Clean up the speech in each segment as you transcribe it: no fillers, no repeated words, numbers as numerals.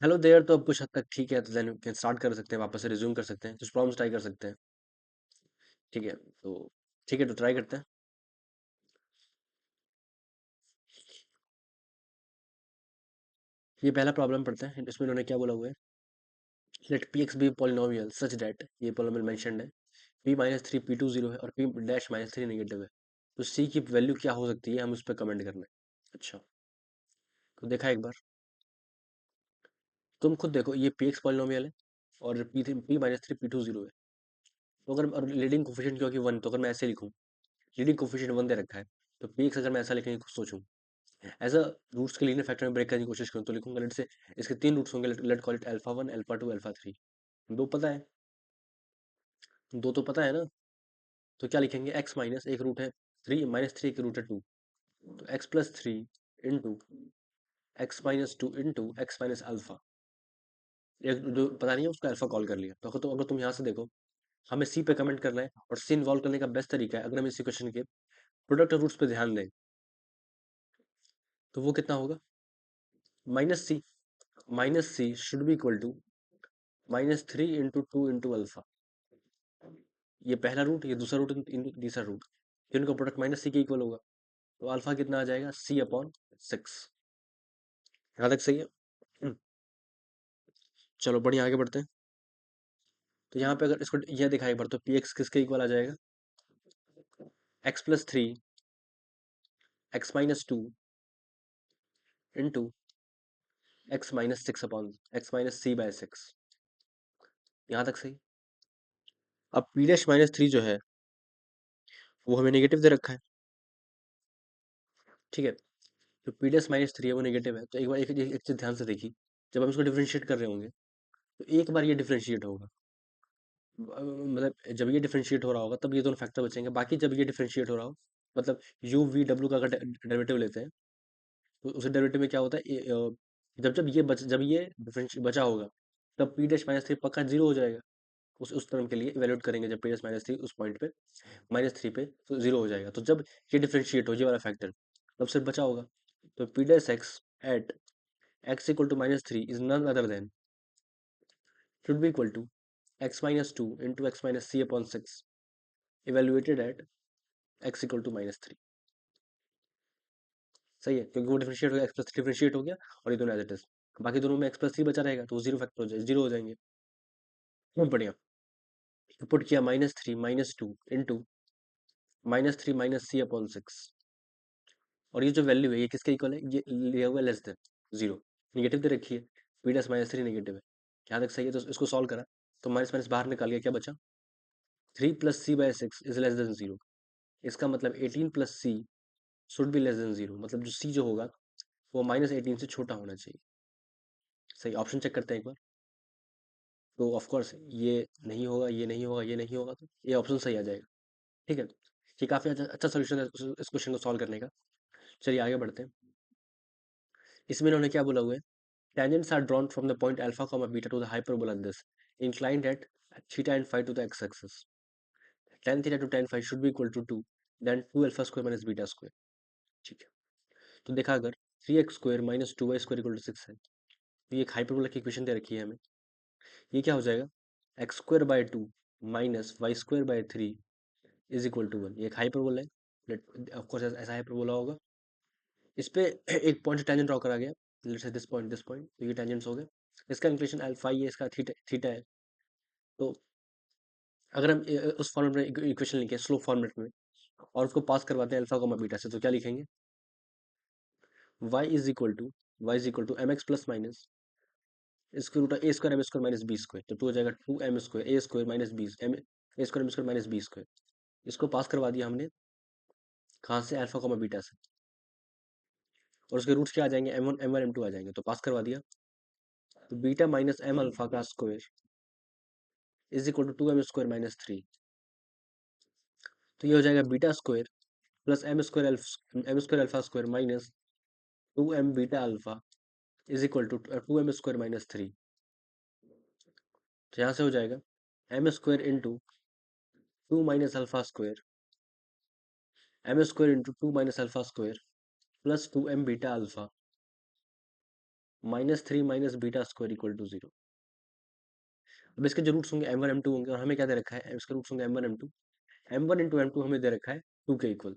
Hello there. तो अब कुछ हद तक ठीक है, तो देन कैन स्टार्ट कर सकते हैं, वापस से रिज्यूम कर सकते हैं, कुछ प्रॉब्लम्स ट्राई कर सकते हैं। ठीक है तो ठीक है, तो ट्राई करते हैं। ये पहला प्रॉब्लम पढ़ते हैं, इसमें उन्होंने क्या बोला हुआ है। Let p x be polynomial such that, ये पॉलिनोमियल मेंशन्ड है। P minus three p two zero है और p dash minus three negative है। तो सी की वैल्यू क्या हो सकती है, हम उस पर कमेंट करना है। अच्छा, तो देखा एक बार, तुम खुद देखो, ये पी एक्स पॉलिनोमियल है और p minus three p two zero है। तो अगर और लीडिंग कोफिशिएंट क्योंकि वन, तो अगर मैं ऐसे लिखूँ, लीडिंग कोफिशिएंट वन दे रखा है, तो पी एक्स अगर मैं ऐसा लिखने की सोचूं, एज अ रूट्स के लीनियर फैक्टर में ब्रेक करने की कोशिश करूँ, तो लिखूंगा लेट से इसके तीन रूट्स होंगे, let call it alpha one alpha two alpha three. दो पता है, दो तो पता है ना। तो क्या लिखेंगे, एक्स माइनस एक रूट है थ्री, माइनस थ्री एक रूट है टू, तो x plus three into x minus two into x minus alpha. एक जो पता नहीं है उसको अल्फा कॉल कर लिया। तो अगर तुम यहाँ से देखो, हमें सी पे कमेंट करना है, और सी इन्वॉल्व करने का बेस्ट तरीका है, अगर हम इस इक्वेशन के प्रोडक्ट और रूट्स पे ध्यान दें, तो वो कितना होगा, minus c. Minus c should be equal to minus three into two into alpha. ये पहला रूट, ये दूसरा रूट, तीसरा रूट, इनका प्रोडक्ट माइनस सी के इक्वल होगा। तो अल्फा कितना आ जाएगा, सी अपॉन सिक्स। यहाँ तक सही है। हम्म, चलो बढ़िया, आगे बढ़ते हैं। तो यहाँ पे अगर इसको यह दिखा एक बार, तो पी एक्स किसके इक्वल आ जाएगा, x plus three x minus two into x minus six upon x minus c by six. यहाँ तक सही। अब पी डैश माइनस थ्री जो है, वो हमें नेगेटिव दे रखा है। ठीक है, तो पी डैश माइनस थ्री है वो नेगेटिव है, तो एक बार एक चीज ध्यान से देखिए, जब हम इसको डिफरेंशिएट कर रहे होंगे, तो एक बार ये डिफरेंशिएट होगा, मतलब जब ये डिफरेंशिएट हो रहा होगा तब ये दोनों फैक्टर बचेंगे, बाकी जब ये डिफरेंशिएट हो रहा हो, मतलब यू वी डब्ल्यू का अगर डेरिवेटिव लेते हैं, तो उस डेरिवेटिव में क्या होता है, जब जब ये जब ये डिफरेंशिएट बचा होगा, तब पी डैश माइनस थ्री पक्का जीरो हो जाएगा। उस टर्म के लिए इवेल्यूट करेंगे, जब पी डैश माइनस थ्री उस पॉइंट पे माइनस थ्री पे, तो जीरो हो जाएगा। तो जब ये डिफरेंशिएट हो, ये वाला फैक्टर, तब सिर्फ बचा होगा। तो p dash x at x equal to minus three is none other than, should be equal to x minus 2 into x minus c upon 6 evaluated at x equal to minus 3। सही है, क्योंकि वो differentiate हो गया, x plus differentiate हो गया, और ये दोनों एज इट इज, बाकी दोनों में एक्स प्लस थ्री बचा रहेगा, तो वो जीरो फैक्टर हो जाए, जीरो हो जाएंगे। बहुत बढ़िया। पुट किया minus three minus two into minus three minus C upon six, और ये जो वैल्यू है ये किसके इक्वल है, ये लिया हुआ है लेस देन जीरो, निगेटिव दे रखी है, P dash minus three negative है। यहाँ तक सही है, तो इसको सॉल्व करा, तो माइनस माइनस बाहर निकाल गया, क्या बचा, three plus c by six is less than zero. इसका मतलब eighteen plus c should be less than zero, मतलब जो सी जो होगा वो माइनस एटीन से छोटा होना चाहिए। सही, ऑप्शन चेक करते हैं एक बार। तो ऑफ कोर्स ये नहीं होगा, ये नहीं होगा, ये नहीं होगा, तो ये ऑप्शन सही आ जाएगा। ठीक है, ये काफी अच्छा अच्छा सोल्यूशन है इस क्वेश्चन को सॉल्व करने का। चलिए आगे बढ़ते हैं। इसमें इन्होंने क्या बोला हुआ है, tangents are drawn from the point alpha comma beta to the hyperbola this inclined at theta and phi to the x-axis. Tan theta to tan phi should be equal to 2, then 2 alpha square minus beta square। ठीक है, तो देखा अगर three x square minus two y square equal to six है, तो ये एक hyperbola की इक्वेशन दे रखी है हमें। ये क्या हो जाएगा, x square by two minus y square by three is equal to one. ये एक हाइपरबोला है, ऑफकोर्स ऐसा हाइपरबोला होगा। इस पे एक पॉइंट से टेंजेंट ड्रॉ करा गया, लेट्स से दिस पॉइंट, तो ये टेंजेंट्स हो गए। इसका इंक्लिनेशन अल्फा ये, इसका थीटा थीटा है। तो अगर हम उस फॉर्मेट में इक्वेशन लिखे स्लोप फॉर्मेट में, और उसको पास करवाते हैं अल्फा कोमा बीटा से, तो क्या लिखेंगे, y is equal to M X plus minus इसके root A square M square minus B square, तो टू हो जाएगा two M square A square minus B M A square M square minus B square. इसको पास करवा दिया हमने, कहाँ से, अल्फा कोमा बीटा से, और उसके रूट्स क्या आ जाएंगे, एम वन एम टू आ जाएंगे, तो पास करवा दिया। तो बीटा माइनस एम अल्फा का square is equal to two M square minus three. तो ये हो जाएगा beta square plus m square alpha square minus two m beta alpha is equal to two M square minus three. तो यहाँ से हो जाएगा m square into two minus alpha square M square into two minus alpha square plus two m beta alpha -3 minus beta square equal to 0। अब इसके जो roots होंगे m1 m2 होंगे, और हमें क्या दे रखा है, इसके रूट्स होंगे m1 m2। m1 into m2 हमें दे रखा है 2 के इक्वल।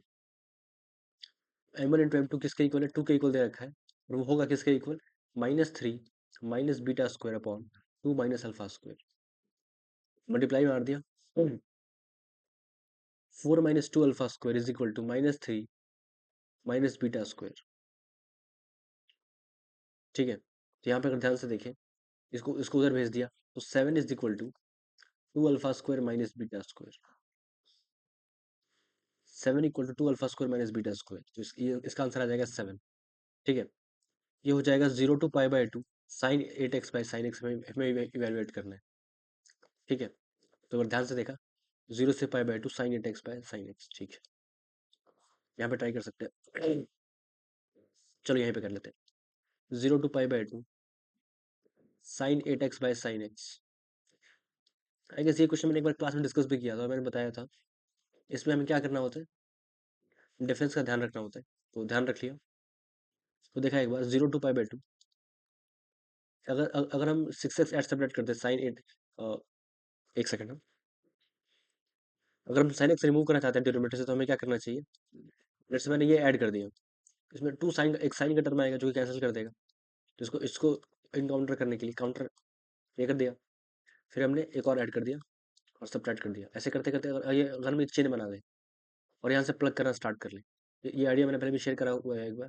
m1 इंटू m2 किसके इक्वल है, 2 के इक्वल दे रखा है, और वो होगा किसके equal, -3 minus beta square upon 2 minus alpha square. Multiply मार दिया, 4 minus 2 alpha square is equal to -3 minus beta square. ठीक है, तो यहाँ पे अगर ध्यान से देखें, इसको इसको उधर भेज दिया, तो 7 is equal to 2 alpha square minus beta square. 7 equal to 2 alpha square minus beta square, तो इसका आंसर आ जाएगा 7। ठीक है, ये हो जाएगा 0 to pi by 2 sine 8x by sine x हमें इवेलुएट करना है। ठीक है, तो अगर ध्यान से देखा, 0 से pi by 2 sine 8x by sine x. ठीक है, यहाँ पे ट्राई कर सकते हैं। चलो यहीं पे कर लेते हैं, 0 to pi by 2 sine 8x by sine x. I guess ये क्वेश्चन मैंने एक बार क्लास में डिस्कस भी किया था, मैंने बताया था। इसमें हमें क्या करना होता है, डिफरेंस का ध्यान रखना होता है, तो ध्यान रख लिया। तो देखा एक बार, 0 टू पाई बाय 2, अगर हम 6x ऐड सेपरेट करते हैं साइन 8, एक सेकंड, अगर हम साइन एक्स रिमूव करना चाहते हैं डिनोमिनेटर से, तो हमें क्या करना चाहिए, जैसे मैंने ये ऐड कर दिया, इसमें टू साइन, एक साइन का टर्म आएगा जो कि कैंसिल कर देगा, तो इसको इसको इनकाउंटर करने के लिए काउंटर ये कर दिया, फिर हमने एक और ऐड कर दिया और सब्ट्रैक्ट कर दिया। ऐसे करते करते अगर हम एक चेन बना दें और यहाँ से प्लग करना स्टार्ट कर लें, ये आइडिया मैंने पहले भी शेयर करा हुआ है एक बार।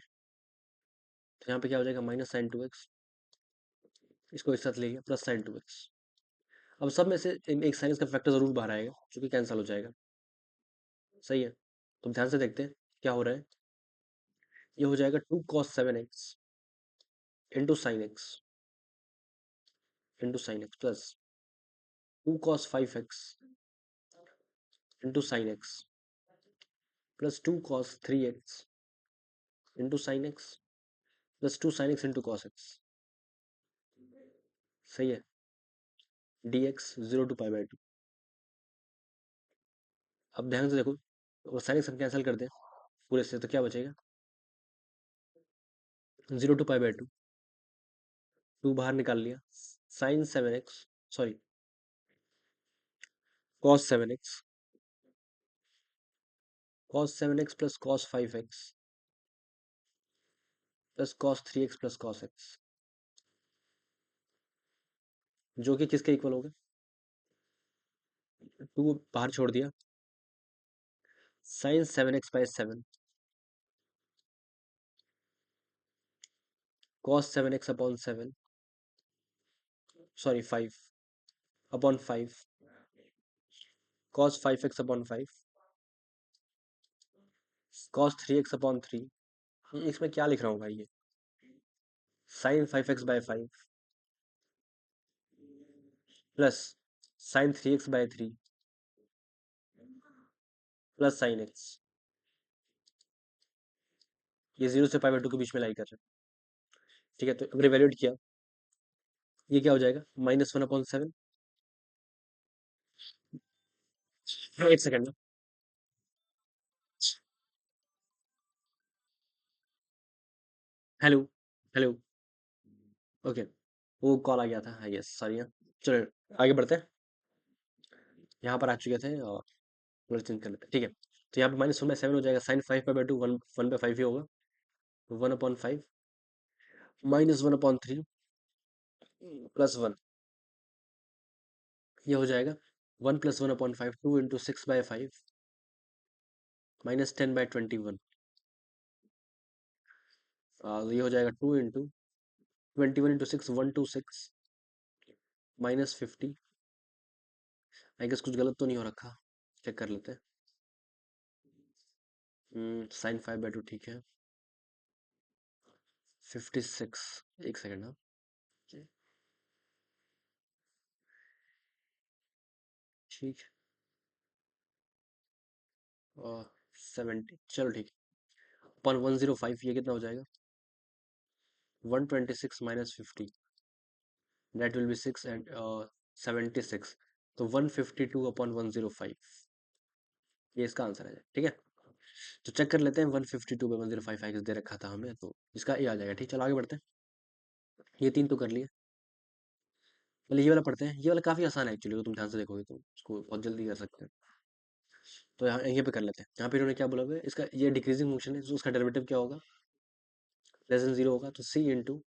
तो यहाँ पे क्या हो जाएगा, -sin 2x, इसको एक साथ ले लिया, +sin 2x। अब सब में से एक साइन का फैक्टर जरूर बाहर आएगा जो कि कैंसिल हो जाएगा। सही है, तो ध्यान से देखते हैं क्या हो रहा है। ये हो जाएगा 2 cos 7x into sine x plus 2 cos 5x into sine x plus 2 cos 3x into sine x plus 2 sin x into cos x. सही है, dx 0 टू पाई बाय 2। अब ध्यान से देखो, और साइन एक्स हम कैंसिल कर दें पूरे से, तो क्या बचेगा, 0 टू पाई बाय 2, 2 बाहर निकाल लिया, sin 7x, sorry cos 7x, cos 7x plus cos 5x plus cos 3x plus cos x, जो कि किसके इक्वल होगा, 2 बाहर छोड़ दिया, sin 7x/7 cos 7x/7, sorry 5 upon 5 cos 5x/5 cos 3x/3। इसमें क्या लिख रहा हूँ भाई, ये sin 5x/5 plus sin 3x/3 plus sin x। ये 0 से पाई बाय 2 के बीच में लाई कर रहा है। ठीक है, तो अगर इवेल्यूएट किया, ये क्या हो जाएगा, -1/7। एक सेकंड में, हेलो हेलो, ओके, वो कॉल आ गया था, हाँ यस सॉरी। चलो आगे बढ़ते हैं, यहाँ पर आ चुके थे, और चेंज कर लेते हैं। ठीक है, तो यहाँ पे -1/7 हो जाएगा, sin 5/2 1/5 ही होगा, 1/5 -1/3 +1, ये हो जाएगा 1 + 1/5 2 इंटू 6/5 -10/21। ये हो जाएगा 2 इंटू 21 इंटू 6 126 -50। आई गेस कुछ गलत तो नहीं हो रखा, चेक कर लेते हैं। sin 5/2 ठीक है, 56, एक सेकेंड, हाँ ठीक है, और 70, चलो ठीक है, अपन 105, ये कितना हो जाएगा, 126 -50, दैट विल बी 6 एंड 76, तो 152/105, ये इसका आंसर है। ठीक है, तो चेक कर लेते हैं, 152/105 दे रखा था हमें, तो इसका ये आ जाएगा। ठीक, चलो आगे बढ़ते हैं। ये 3 तो कर लिए। पहले ये वाला पढ़ते हैं, ये वाला काफी आसान है एक्चुअली, तुम ध्यान से देखोगे तो इसको बहुत जल्दी कर सकते हैं। तो यहाँ यहाँ पे कर लेते हैं। यहाँ पे इन्होंने क्या बोला हुआ है, इसका ये डिक्रीजिंग फंक्शन है, तो उसका डेरिवेटिव क्या होगा, लेस देन 0 होगा, तो c इंटू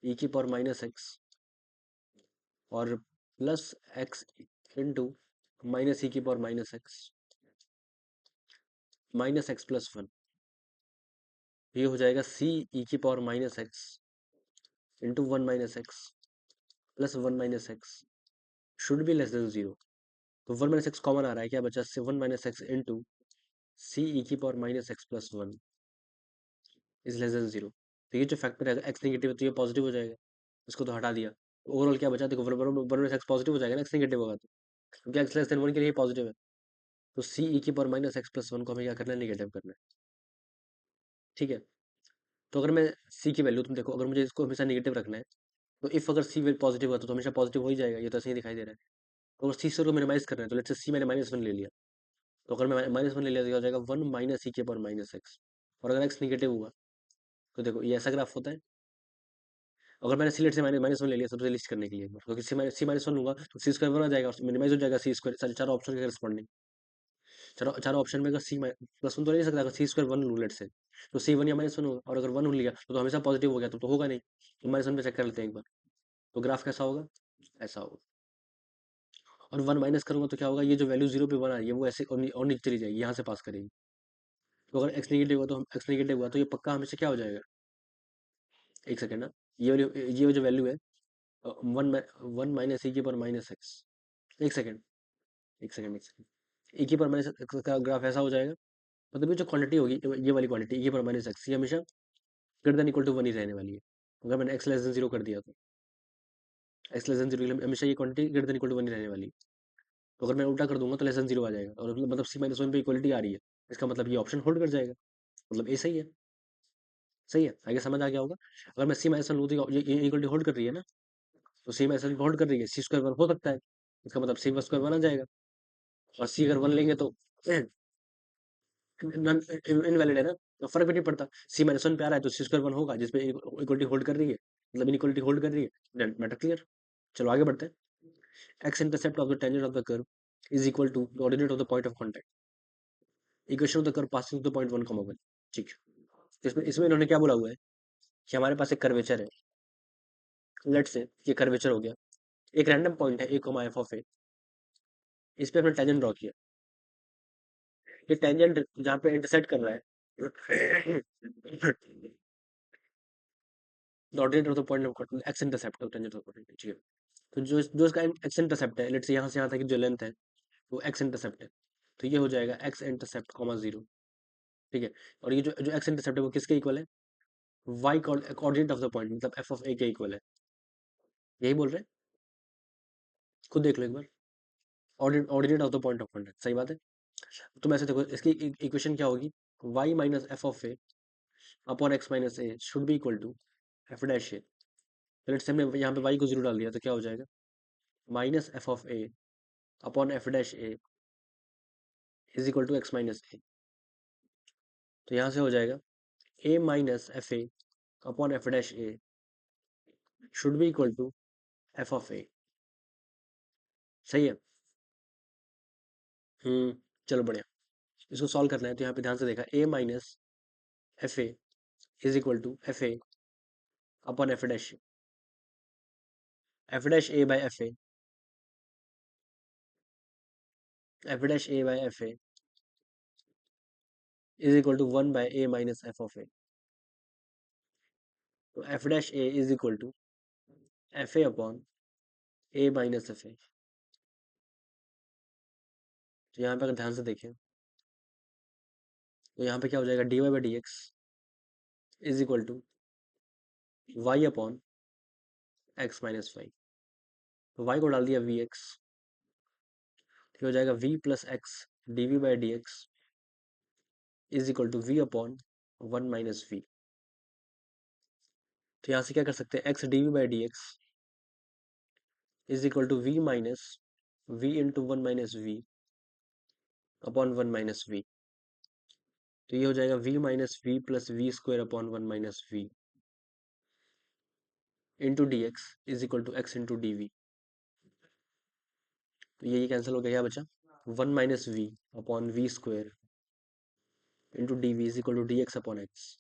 ई की पावर माइनस एक्स और प्लस एक्स इंटू माइनस ई की power minus x plus one. ये हो जाएगा सी ई की power minus x into one minus x plus one minus x should be less then 0। तो वन माइनस एक्स कॉमन आ रहा है, क्या बचा, से वन माइनस एक्स इंटू सी ई की power minus x plus one is less then 0। तो ये जो फैक्टर है एक्स नेगेटिव है तो ये पॉजिटिव हो जाएगा, इसको तो हटा दिया। ओवरऑल क्या बचा, देखो वन माइनस एक्स पॉजिटिव हो जाएगा ना, एक्स नेगेटिव होगा तो, क्योंकि एक्स लेस देन वन के लिए पॉजिटिव है। तो सी ई की power minus x plus one को हमें क्या करना है, नेगेटिव करना है। ठीक है। तो अगर मैं सी की वैल्यू, तुम देखो अगर मुझे इसको हमेशा नेगेटिव रखना है, तो इफ अगर सी पॉजिटिव हुआ तो हमेशा पॉजिटिव हो ही जाएगा, ये तो ऐसे ही दिखाई दे रहा है। तो अगर सी से को मिनिमाइज करना है, तो लेट्स से सी मैंने माइनस वन ले लिया, तो अगर मैं माइनस वन ले लिया तो क्या हो जाएगा, वन माइनस सी के पावर माइनस एक्स। और अगर एक्स निगेटिव हुआ तो देखो ये ऐसा ग्राफ होता है। अगर मैंने सी लेट से माइनस वन ले लिया सबसे लिस्ट करने के लिए एक बार, क्योंकि सी माइनस वन लूंगा तो सी स्क्वायर वन आ जाएगा और मिनिमाइज हो जाएगा सी स्क्वायर, चार ऑप्शन के करस्पॉन्डिंग। चारों ऑप्शन में अगर सी प्लस वन तो नहीं सकता, अगर सी स्क्वायर वन लूँ लेट से, तो सी वन या माइनस वन होगा, और अगर वन लिया तो हमेशा पॉजिटिव हो गया, तो होगा नहीं। तो माइनस वन पे चेक कर लेते हैं एक बार। तो ग्राफ कैसा होगा, ऐसा होगा। और वन माइनस करूंगा तो क्या होगा, ये जो वैल्यू जीरो पे वन आ रही है वो ऐसे और नीचे चली जाएगी, यहाँ से पास करेगी। तो अगर एक्स नेगेटिव हुआ तो हम एक्स नेगेटिव हुआ तो ये पक्का हमेशा क्या हो जाएगा, एक सेकेंड ना, ये जो वैल्यू है वन वन माइनस ई की पावर माइनस एक्स, एक सेकेंड एक सेकेंड ई की पावर माइनस एक्स का ग्राफ ऐसा हो जाएगा। मतलब ये जो क्वांटिटी होगी, ये वाली क्वांटिटी ई की पावर माइनस एक्स, ये हमेशा greater than equal to one ही रहने वाली है। अगर मैंने एक्स लेस देन जीरो कर दिया तो एक्स लेस देन जीरो हमेशा ये quantity greater than equal to one ही रहने वाली है। तो अगर मैं उल्टा कर दूंगा तो लेस देन जीरो आ जाएगा, और मतलब सी माइनस वन पे इक्वलिटी आ रही है, इसका मतलब ये ऑप्शन होल्ड कर जाएगा। मतलब ये सही है। सही है, आगे समझ आ गया होगा। अगर मैं सी माइनस वन लूँ तो ये इक्वलिटी होल्ड कर रही है ना, तो सी माइनस वन होल्ड कर रही है, सी स्क्वायर वन हो सकता है, इसका मतलब सी स्क्वायर वन आ जाएगा। और सी अगर वन लेंगे तो इनवैलिड है ना, तो फर्क भी नहीं पड़ता। सी माइनस वन पे आ रहा है तो सी स्क्वायर वन होगा, जिसमें इक्वलिटी होल्ड कर रही है, मतलब इनइक्वलिटी होल्ड कर रही है। Matter clear. चलो आगे बढ़ते हैं। X intercept of the tangent of the curve is equal to the ordinate of the point of contact, equation of the curve passing the point one comma one. ठीक है। इसमें इसमें इन्होंने क्या बोला हुआ है कि हमारे पास एक कर्वेचर है, लेट से ये कर्वेचर हो गया, एक रैंडम पॉइंट है ए कॉमा एफ ऑफ ए, इस पे हमने टेंजेंट ड्रॉ किया। ये टेंजेंट जहाँ पे इंटरसेक्ट कर रहा है the ordinate of the point of x intercept of tangent of point, ठीक है। तो जो जो इसका एक्स इंटरसेप्ट है, लेट से यहाँ से यहाँ तक की जो लेंथ है वो एक्स इंटरसेप्ट है, तो ये हो जाएगा एक्स इंटरसेप्ट कॉमा जीरो। ठीक है। और ये जो जो एक्स इंटरसेप्ट है वो किसके इक्वल है, y coordinate of the point, मतलब एफ ऑफ ए के इक्वल है। यही बोल रहे हैं, खुद देख लो एक बार। Ordinate of the point of contact, सही बात है। तो ऐसे देखो इसकी इक्वेशन क्या होगी, y minus F of A upon x minus a should be equal to f dash a. Let's say हमने यहाँ पे वाई को जीरो डाल दिया तो क्या हो जाएगा, minus F of A upon F dash A is equal to X minus A. तो यहाँ से हो जाएगा A minus F A upon F dash A should be equal to F of A. सही है। चलो बढ़िया। इसको सॉल्व करना है तो यहाँ पे ध्यान से देखा, A minus F A is equal to F A upon F dash A by F dash A by F A is equal to one by A minus F of A. तो F dash A is equal to F A upon A minus F A. तो यहाँ पे अगर ध्यान से देखें तो यहाँ पे क्या हो जाएगा, d y by d x is equal to y upon x minus y. तो वाई को डाल दिया वी एक्स, तो हो जाएगा v plus x d v by d x is equal to v upon one minus v. तो यहाँ से क्या कर सकते हैं, x d v by d x is equal to v minus v into one minus v upon one minus v. तो ये हो जाएगा v minus v plus v square upon one minus v. Into d x is equal to x into d v. तो ये cancel हो गया, क्या बचा? 1 - v upon v square into d v is equal to d x upon x.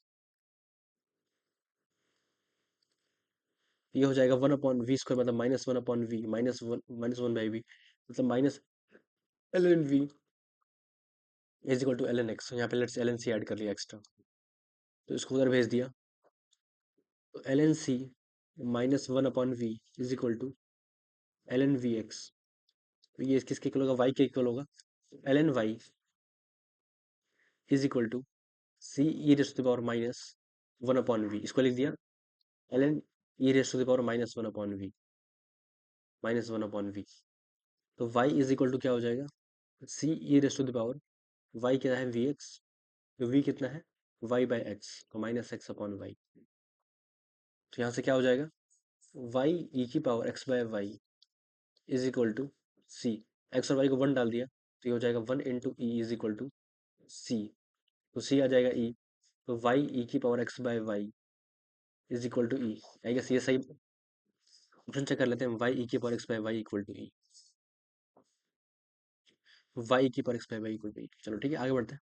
ये हो जाएगा 1/v² मतलब -1/v -1/v मतलब -ln v is equal to ln x। यहाँ पे लेट्स ln c ऐड कर लिया एक्स्ट्रा, तो इसको उधर भेज दिया। तो ln c -1/v is equal to ln vx। तो ये किसके इक्वल होगा? y के इक्वल होगा। ln y is equal to c e raise to the power -1/v। इसको लिख दिया ln e raise to the power -1/v -1/v। तो y इज इक्वल टू क्या हो जाएगा? c e raise to the power, y क्या है? vx। तो v कितना है? y बाई एक्स, तो -x/y। तो यहाँ से क्या हो जाएगा? y e की power x by Y is equal to C. X और वाई को 1 डाल दिया, तो ये हो जाएगा 1 into E is equal to C. तो सी आ जाएगा ई, तो वाई ई की power X by Y is equal to E. I guess ये सही ऑप्शन चेक कर लेते हैं। वाई ई की power X by Y equal to E, Y की power X by Y equal to E. चलो ठीक है, आगे बढ़ते हैं।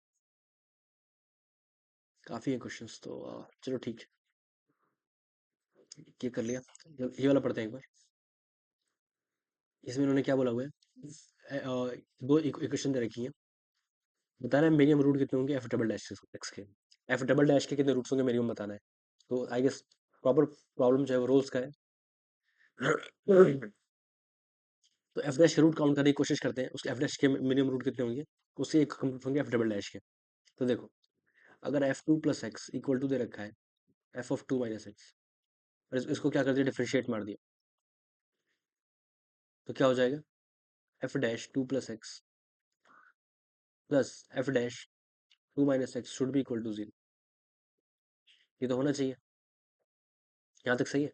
काफ़ी है क्वेश्चंस तो चलो ठीक है, ये कर लिया। ये वाला पढ़ते हैं एक बार। इसमें इन्होंने क्या बोला हुआ है? दो इक्वेशन दे रखी है, बता रहे हैं मिनिमम रूट कितने होंगे एफ डबल डैश एक्स के। एफ डबल डैश के कितने रूट्स होंगे मिनिमम बताना है। तो आई गेस प्रॉपर प्रॉब्लम जो है वो रोल्स का है। तो एफ डैश के रूट काउंट करने की कोशिश करते हैं, उसके एफ डैश के मिनिमम रूट कितने होंगे, उससे एक कंप्लीट होंगे एफ डबल डैश के। तो देखो, अगर F two plus X equal to दे रखा है F of two minus X, और इसको क्या कर दिया? डिफरेंशिएट मार दिया, तो क्या हो जाएगा? F dash two plus x plus f dash two minus x should be equal to zero. ये तो होना चाहिए, यहाँ तक सही है।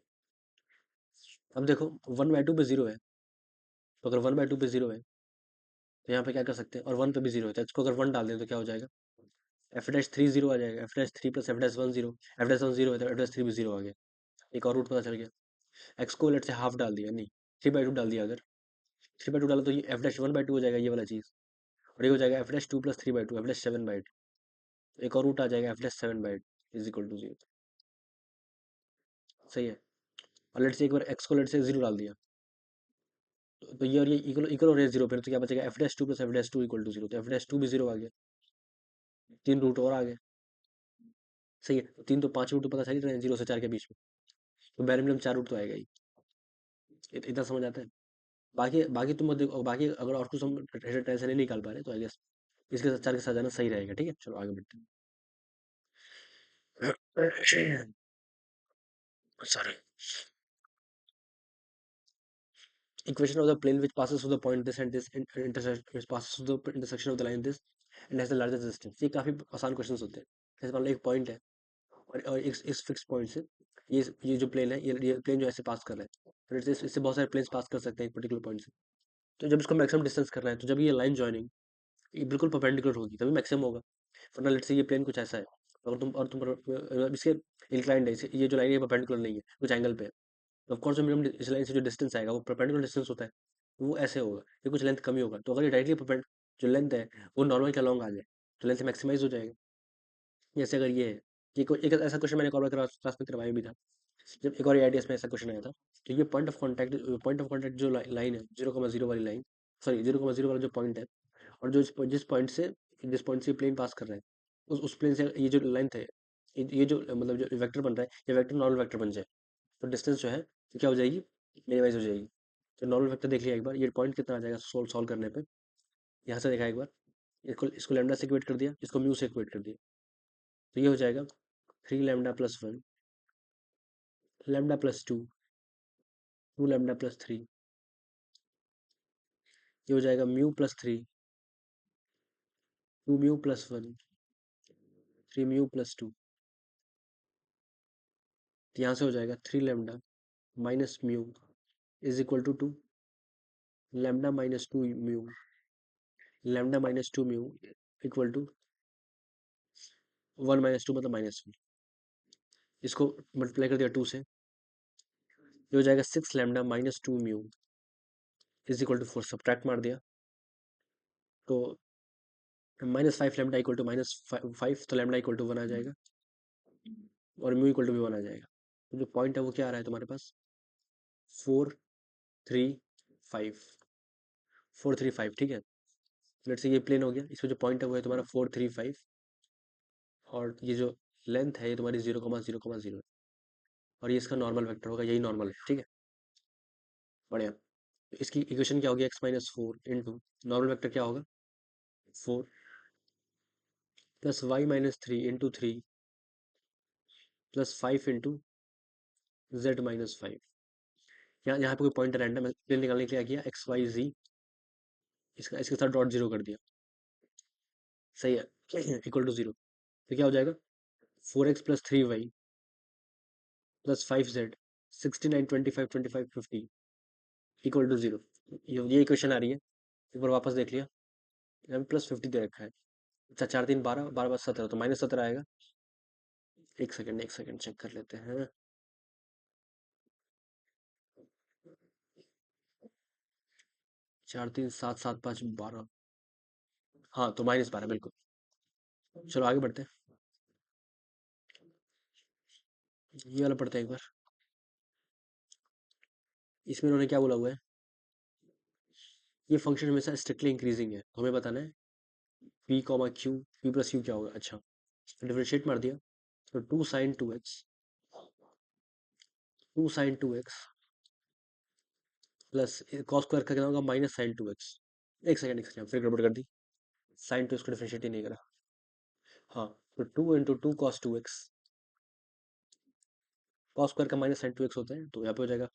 अब देखो 1/2 पे जीरो है, तो अगर 1/2 पे जीरो है तो यहाँ पे क्या कर सकते हैं, और 1 पे भी जीरो है, तो इसको अगर 1 डाल दें तो क्या हो जाएगा? एफ डैश थ्री जीरो आ जाएगा, f dash three plus f dash one zero. F dash one zero है तो एफ डैश थ्री भी जीरो आ गया। एक और रूट पता चल गया। एक्स को लेट से हाफ डाल दिया, नहीं 3/2 डाल दिया। अगर 3/2 डाला तो ये एफ डैश 1/2 हो जाएगा, ये वाला चीज़। और ये हो जाएगा f dash two plus 3/2 f dash 7/2। एक और रूट आ जाएगा f dash 7/2 is equal to zero. सही है। और लेट से एक बार एक्स को लेट से जीरो डाल दिया, तो ये और ये इक्वल इक्वल हो रहे हैं जीरो पे, तो क्या बचेगा? F dash two plus f dash two equal to zero. तो एफ डैश टू भी जीरो आ गया, तीन रूट और आ गए। सही है, तो तीन तो पांच रूट तो पता चल ही रहे हैं जीरो से चार के बीच में, तो बैर मिनिमम चार रूट तो आएगा ही। इतना समझ आता है। बाकी बाकी तुम देखो, बाकी अगर और कुछ हम टेंशन नहीं निकाल पा रहे तो आई गेस इसके साथ चार के साथ जाना सही रहेगा। ठीक है, चलो आगे बढ़ते हैं। Sorry. Equation of the plane which passes through the point this and this intersection which passes through the intersection of the line this and has the largest distance। ये काफी आसान क्वेश्चंस होते हैं। जैसे मान लो एक पॉइंट है, और इस फिक्स पॉइंट से ये जो प्लेन है, ये प्लेन जो ऐसे पास कर रहा है, तो इससे बहुत सारे प्लेन्स पास कर सकते हैं एक पर्टिकुलर पॉइंट से। तो जब इसको मैक्सिमम डिस्टेंस करना है, तो जब ये लाइन ज्वाइनिंग ये बिल्कुल परपेंडिकुलर होगी तभी मैक्सिमम होगा। वरना लेट से ये प्लेन कुछ ऐसा है, अगर तुम इसके इंक्लाइंड है, ये जो लाइन है परपेंडिकुलर नहीं है, कुछ एंगल पे है, तो ऑफ कोर्स जो मिनिमम इस लाइन से जो डिस्टेंस आएगा वो परपेंडिकुलर डिस्टेंस होता है, तो वो ऐसे होगा, ये कुछ लेंथ कम ही होगा। तो अगर ये डायरेक्टली परपेंड जो लेंथ है वो नॉर्मल के अलॉन्ग आ जाए तो लेंथ मैक्सिमाइज हो जाएगा। जैसे अगर ये है, ये कोई एक ऐसा क्वेश्चन मैंने कॉर्बा क्लास में करवाया भी था, जब एक और आईडीएस में ऐसा क्वेश्चन आया था। तो ये पॉइंट ऑफ कॉन्टैक्ट जो लाइन है 0,0 वाली लाइन, सॉरी 0,0 वाला जो पॉइंट है, और जो जिस पॉइंट से प्लेन पास कर रहा है उस प्लेन से ये जो लेंथ है, ये जो मतलब जो वेक्टर बन रहा है, ये वेक्टर नॉर्मल वेक्टर बन जाए, तो डिस्टेंस जो है तो क्या हो जाएगी? मिनिमाइज हो जाएगी। तो नॉर्मल वेक्टर देख लिया एक बार, ये पॉइंट कितना आ जाएगा सॉल्व करने पे। यहाँ से देखा एक बार, इसको लैम्डा से इक्वेट कर दिया, इसको म्यू से इक्वेट कर दिया, तो ये हो जाएगा 3 λ+1 λ+2 2 λ+3। ये हो जाएगा μ+3 2 μ+1 3 μ+2। तो यहाँ से हो जाएगा 3 λ - μ is equal to 2 λ - 2 μ λ - 2 μ equal to 1 - 2 मतलब -1। इसको मल्टीप्लाई कर दिया 2 से, ये हो जाएगा 6 lambda minus 2 mu is equal to 4, subtract मार दिया तो -5 लैम्डा इक्वल टू -5, तो लैम्डा इक्वल टू 1 आ जाएगा और म्यू इक्वल टू भी 1 आ जाएगा। तो जो पॉइंट है वो क्या आ रहा है तुम्हारे पास, 4 3 5, 4 3 5, ठीक है। लेट्स से ये प्लेन हो गया, इसमें जो पॉइंट है वो है तुम्हारा 4 3 5, और ये जो लेंथ है ये तुम्हारी 0,0,0 और ये इसका नॉर्मल वेक्टर होगा, यही नॉर्मल है, ठीक है। बढ़िया। तो इसकी इक्वेशन क्या होगी, x-4 इंटू नॉर्मल वेक्टर क्या होगा, 4 plus y-3 into 3 plus 5 into z-5। यहाँ यहाँ पे कोई पॉइंट रैंडम है, प्लेन निकालने के लिए क्या किया, एक्स वाई जी, इसका इसके साथ डॉट जीरो कर दिया, सही है इक्वल टू जीरो। तो क्या हो जाएगा, 4x प्लस 3y प्लस 5z, 69 25 25 50 इक्वल टू जीरो। ये इक्वेशन आ रही है, एक बार वापस देख लिया, यहाँ प्लस 50 दे रखा है। अच्छा 4 3 12, 12 12 17, तो -17 आएगा। एक सेकेंड चेक कर लेते हैं। 4 3 7 7 5 12, हाँ तो -12 बिल्कुल। चलो आगे बढ़ते हैं, ये वाला पढ़ते हैं एक बार। इसमें उन्होंने क्या बोला हुआ है, ये फंक्शन हमेशा स्ट्रिक्टली इंक्रीजिंग है, तो हमें बताना है p comma Q, p plus Q क्या होगा। अच्छा डिफरेंशिएट मार दिया, तो 2 sin 2x plus cos square का कितना होगा, -sin 2x। एक सेकंड फिर गड़बड़ कर दी, sin 2x को डिफरेंशिएट ही नहीं करा। हाँ तो 2 × 2 cos 2x, कॉस स्क्वायर का -sin 2x होता है, तो यहाँ पे हो जाएगा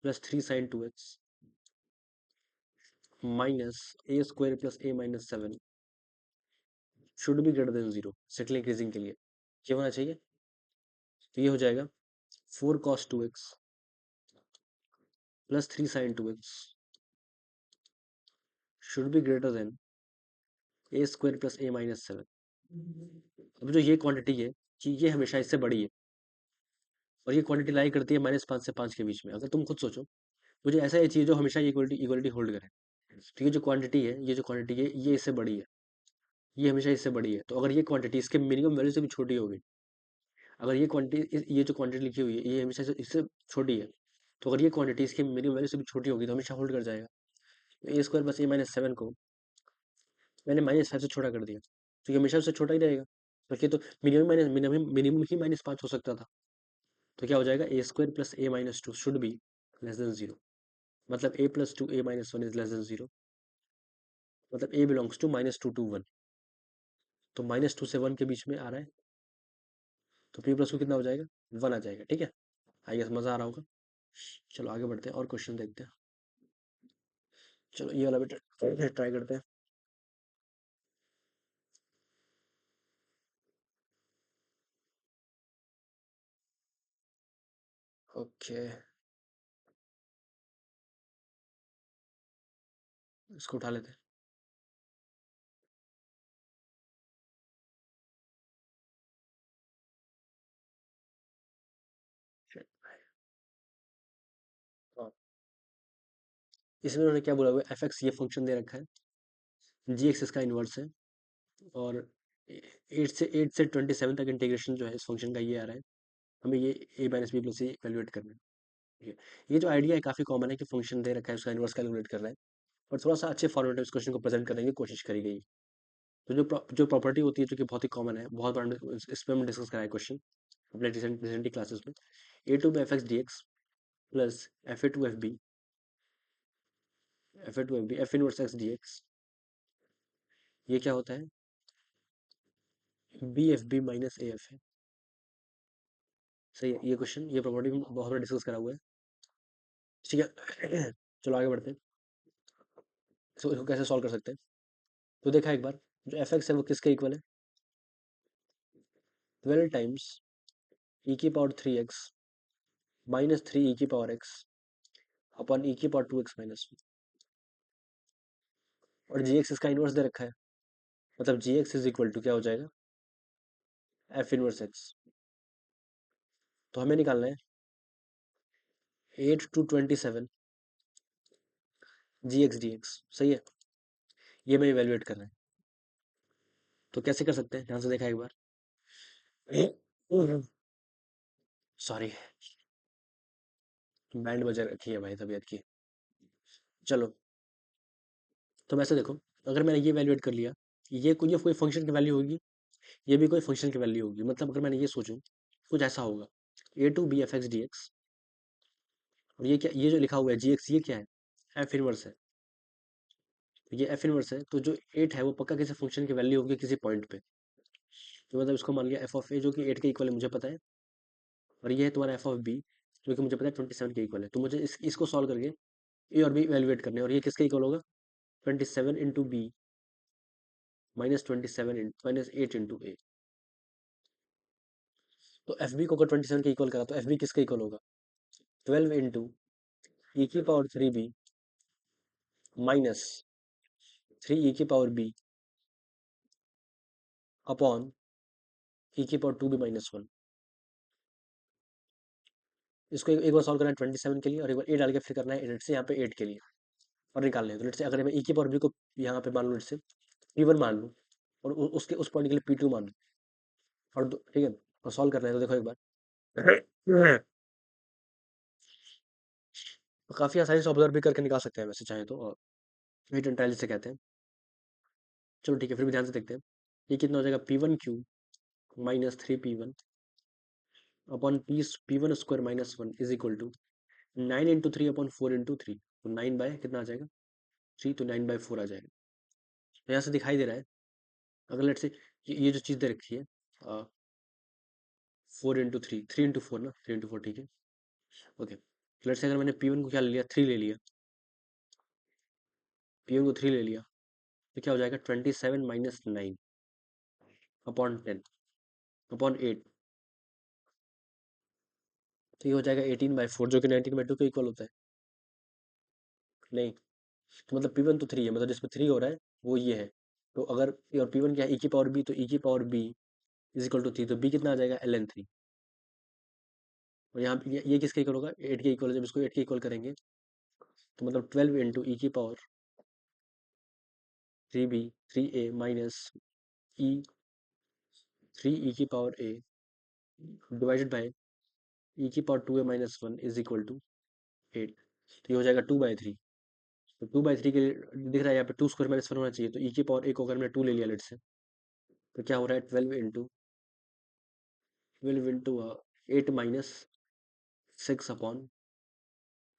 +3 sin 2x minus a² plus a-7 should be greater than 0, strictly increasing के लिए क्या होना चाहिए। तो ये हो जाएगा 4 cos 2x plus 3 sin 2x should be greater than a² plus a-7। अब जो ये क्वांटिटी है कि ये हमेशा इससे बड़ी है, और ये क्वांटिटी लाई करती है -5 से 5 के बीच में। अगर तुम खुद सोचो, मुझे ऐसा ये चाहिए जो हमेशा इक्वलिटी इक्वलिटी होल्ड करे। तो ये जो क्वांटिटी है, ये इससे बड़ी है, ये हमेशा इससे बड़ी है। तो अगर ये क्वांटिटी इसके मिनिमम वैल्यू से भी छोटी होगी, अगर ये क्वांटिटी, ये जो क्वांटिटी लिखी हुई है ये हमेशा इससे छोटी है, तो अगर ये क्वांटिटी इसके मिनिमम वैल्यू से भी छोटी होगी तो हमेशा होल्ड कर जाएगा। तो a² प्लस a-7 को मैंने -5 से छोटा कर दिया, तो ये हमेशा उससे छोटा ही रहेगा, क्योंकि तो मिनिमम ही -5 हो सकता था। तो क्या हो जाएगा, a² plus a-2 should be less then 0, मतलब a plus 2 a-1 is less then 0, मतलब a बिलोंग्स टू -2 to 1। तो -2 से 1 के बीच में आ रहा है, तो p प्लस 2 कितना हो जाएगा, 1 आ जाएगा, ठीक है। आई गेस मजा आ रहा होगा। चलो आगे बढ़ते हैं और क्वेश्चन देखते हैं। चलो ये वाला भी ट्राई करते हैं। ओके, इसको उठा लेते हैं। हाँ, इसमें उन्होंने क्या बोला हुआ है, fx ये फंक्शन दे रखा है, gx इसका इन्वर्स है, और 8 से 27 तक इंटीग्रेशन जो है इस फंक्शन का ये आ रहा है। हमें ये a minus b plus c evaluate करना है, ठीक है। ये जो आइडिया है काफ़ी कॉमन है कि फंक्शन दे रखा है, उसका इन्वर्स कैलकुलेट करना है, और थोड़ा सा अच्छे फॉर्मेट में इस क्वेश्चन को प्रेजेंट करने की कोशिश करी गई। तो जो प्रॉपर्टी होती है जो कि बहुत ही कॉमन है, बहुत बार इस पर हम डिस्कस करा है क्वेश्चन अपने रिसेंट क्लासेस में, a2 में fx dx plus fa2 fb f inverse x dx, ये क्या होता है, b f b minus a f है, सही है। ये क्वेश्चन, ये प्रॉपर्टी बहुत बार डिस्कस करा हुआ है, ठीक है चलो आगे बढ़ते हैं। इसको कैसे सॉल्व कर सकते हैं, तो देखा एक बार, जो एफ एक्स है वो किसके इक्वल है, 12 times e⁻³ x -3 e⁻x upon e⁻2x-1, और जी एक्स इसका इन्वर्स दे रखा है, मतलब जी एक्स इज इक्वल टू क्या हो जाएगा, एफ इनवर्स एक्स। तो हमें निकालना है 8 to 27 GX DX, सही है। ये मैं इवेलुएट कर रहा है, तो कैसे कर सकते हैं, ध्यान से देखा एक बार। सॉरी, बैंड बजा रखी है भाई तबीयत की। चलो, तो वैसे देखो, अगर मैंने ये वैल्यूएट कर लिया, ये कोई फंक्शन की वैल्यू होगी, ये भी कोई फंक्शन की वैल्यू होगी, मतलब अगर मैंने ये सोचूं, कुछ ऐसा होगा, A to B f(x) dx, और ये क्या, ये जो लिखा हुआ है gx, ये क्या है, एफ इनवर्स है। तो ये एफ इनवर्स है, तो जो 8 है वो पक्का किसी फंक्शन की वैल्यू होगी किसी पॉइंट पे। तो मतलब इसको मान लिया f(a) जो कि 8 के इक्वल है, मुझे पता है, और ये है तुम्हारा f(b) जो कि मुझे पता है 27 के इक्वल है। तो मुझे इसको सॉल्व करके ए और बी वैल्यूएट करने हैं, और ये किसके इक्वल होगा, 27 into b -27 -8 into a। तो एफ बी को अगर 27 के इक्वल करा तो एफ बी किसके इक्वल होगा, 12 into e⁻³ b -3e⁻b upon e⁻²b-1। इसको एक बार सॉल्व करना है 27 के लिए, और एक बार ए डाल के फिर करना है लेट से यहाँ पे 8 के लिए, और निकालने हैं। तो लेट से अगर मैं e⁻b को यहाँ पे मान लूँ, लेट से p1 मान लूँ, और उसके उस पॉइंट के लिए p2 मान लूँ, और ठीक है, और सॉल्व करना है। तो देखो एक बार, काफी आसानी से ऑब्जर्व भी करके निकाल सकते हैं वैसे चाहे तो, और वेट एंड ट्रायल जिसे कहते हैं। चलो ठीक है, फिर भी ध्यान से देखते हैं। ये कितना हो जाएगा, p1³ -3p1 upon p1² -1 = 9 into 3 upon 4 into 3। तो 9 बाय कितना आ जाएगा, 3, तो 9/4 आ जाएगा। तो यहाँ से दिखाई दे रहा है, अगर लेट से ये जो चीज़ दे रखी है, 4 into 3, 3 into 4 ना, 3 into 4 ठीक है, ओके। लेट से अगर मैंने p1 को क्या ले लिया, 3 ले लिया, p1 को 3 ले लिया, तो क्या हो जाएगा, 27 - 9 अपॉन 10 अपॉन 8। तो ये हो जाएगा 18/4, जो कि 19/2 के इक्वल होता है। नहीं, तो मतलब p1 तो 3 है, मतलब जिसमें 3 हो रहा है वो ये है। तो अगर, और p1 क्या है, e⁻b, तो e⁻b = 3, तो b कितना आ जाएगा, ln 3। और यहाँ पे ये किसके इक्वल होगा, 8 के इक्वल है। जब इसको 8 के इक्वल करेंगे, तो मतलब 12 into e⁻3b 3a minus e 3e⁻a divided by e⁻2a-1 = 8। तो ये हो जाएगा 2/3। तो 2/3 के लिए दिख रहा है यहाँ पे 2² - 1 होना चाहिए, तो e⁻a को अगर मैंने 2 ले लिया लेट से, तो क्या हो रहा है, 12 into 8 - 6 अपॉन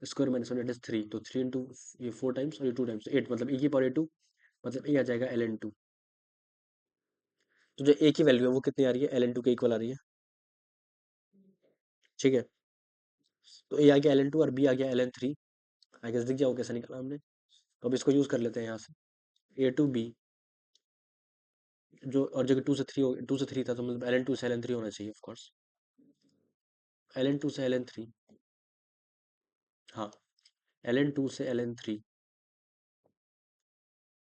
स्क्वायर -1 = 3। तो 3 into ये 4 टाइम्स, और ये 2 टाइम्स, 8, मतलब e⁻a2, मतलब a आ जाएगा ln 2। तो जो a की वैल्यू है वो कितनी आ रही है, ln 2 के इक्वल आ रही है, ठीक है। तो a आ गया ln 2 और b आ गया ln 3। आई गेस दिख गया वो कैसे निकाला हमने। तो अब इसको यूज कर लेते हैं यहाँ से, a to b, जो और जगह 2 से 3 था, तो मतलब ln 2 से ln 3 होना चाहिए ऑफ कोर्स, ln 2 से ln 3, हाँ, ln 2 से ln 3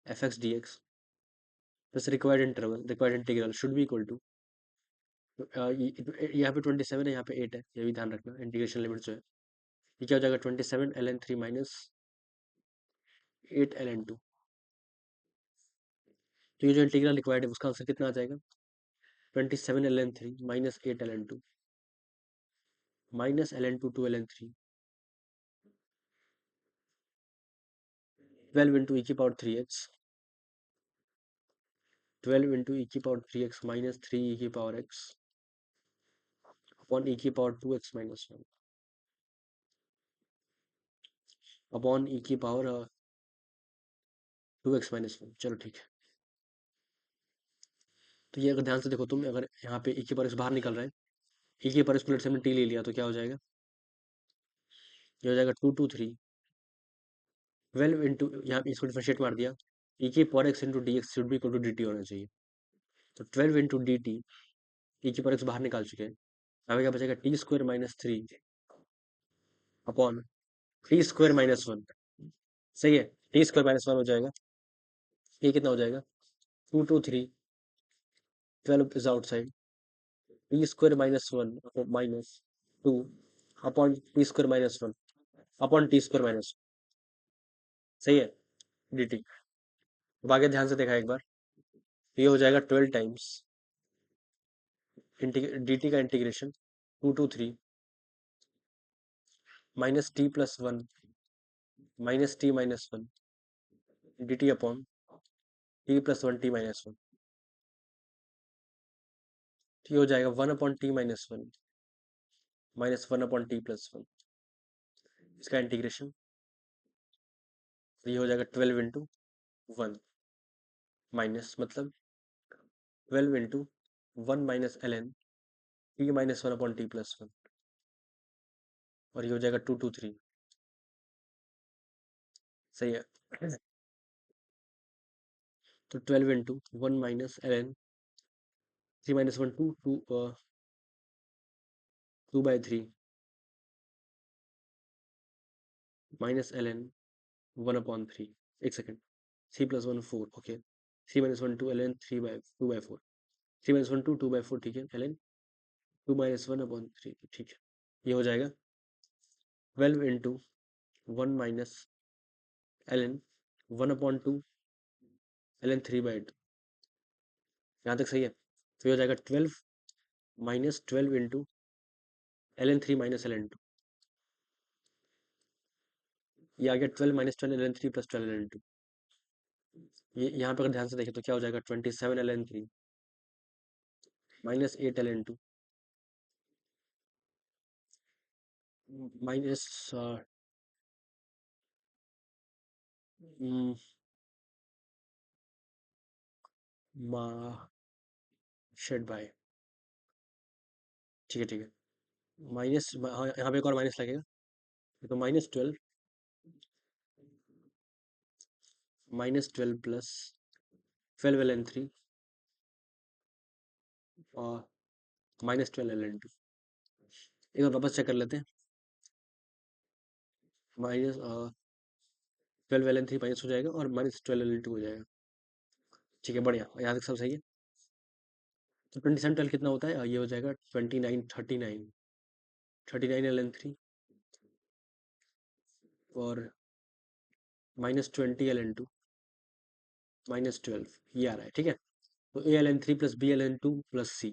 f(x) dx plus required integral should be equal to, यहाँ पे 27 है, यहाँ पे 8 है, ये भी ध्यान रखना, इंटीग्रेशन लिमिट जो है, ये क्या हो जाएगा, 27 ln 3 -8 ln 2। तो ये जो इंटीग्रल रिक्वायर्ड है उसका आंसर कितना आ जाएगा, 27 ln 3 -8 ln 2 -ln 2 to ln 3, 12 into e⁻3x 12 into e⁻3x -3e⁻x upon e⁻2x-1 upon e⁻2x-1। चलो ठीक है। तो ये अगर ध्यान से देखो तुम, अगर यहाँ पे e⁻x बाहर निकल रहा है, e⁻x प्लेट से हमने t ले लिया, तो क्या हो जाएगा, ये हो जाएगा 2 to 3, 12 इंटू, यहाँ पे इसको डिफरेंशिएट मार दिया, e⁻x into dx should be equal to dt होना चाहिए। तो 12 into dt, e⁻x बाहर निकाल चुके हैं, हमें क्या बचेगा, t² - 3 अपॉन t² - 1, सही है, t² - 1 हो जाएगा। ये कितना हो जाएगा, 2 to 3, 12 is outside, t² - 1 minus 2 upon t² - 1, upon T square minus, सही है, डी टी। अब आगे ध्यान से देखा एक बार, ये हो जाएगा 12 टाइम्स डी टी का integration 2 to 3 minus T plus one minus T minus one D T upon T plus one T minus one. ये हो जाएगा 1/t-1 माइनस 1/t+1, इसका इंटीग्रेशन, ये हो जाएगा 12 × 1 माइनस, मतलब 12 × 1 माइनस ln t-1/t+1, और ये हो जाएगा 2 to 3, सही है। तो 12 × 1 माइनस ln 3-1 2/3 माइनस ln 1/3, एक सेकेंड, 3+1 4, ओके, 3-1 2 ln 2/4, 3-1 2/4, ठीक है, ln 2-1/3, ठीक है। ये हो जाएगा 12 × 1 माइनस ln 1/2 ln 3/2, यहाँ तक सही है। तो ये हो जाएगा 12 minus 12 into ln 3 minus ln 2, ये आ गया 12 माइनस 12 ln 3 प्लस 12 ln 2। ये यहाँ पे अगर ध्यान से देखें तो क्या हो जाएगा, 27 ln 3 माइनस 8 ln 2 माइनस शेड बाय, ठीक है ठीक है, माइनस, हाँ यहाँ पे एक और माइनस लगेगा, तो -12 प्लस 12 ln 3 और -12 ln 2। एक बार वापस चेक कर लेते हैं, माइनस 12 ln 3 माइनस हो जाएगा और -12 ln 2 हो जाएगा, ठीक है, बढ़िया, यहाँ तक सब सही है। तो 27 12 कितना होता है, ये हो जाएगा 39 ln 3 और -20 ln 2 -12, ये आ रहा है, ठीक है। तो a ln 3 plus b ln 2 plus c,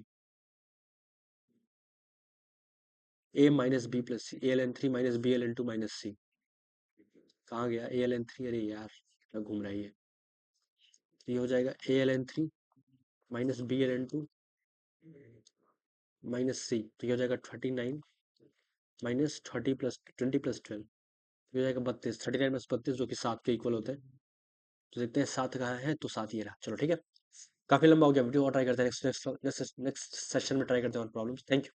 a minus b plus c, a ln 3 minus b ln 2 minus c, कहाँ गया a ln 3, अरे यार क्या घूम रहा है ये। तो ये हो जाएगा a ln 3 minus b ln 2 minus c, तो ये हो जाएगा 39 माइनस 30 प्लस 20 प्लस 12, ये हो जाएगा 32, 39 प्लस 32 जो कि 7 के इक्वल होता है। तो देखते हैं 7 कहाँ है, तो 7 ये रहा, चलो ठीक है। काफी लंबा हो गया वीडियो, और ट्राई करते हैं नेक्स्ट सेशन में ट्राई करते हैं और प्रॉब्लम्स। Thank you.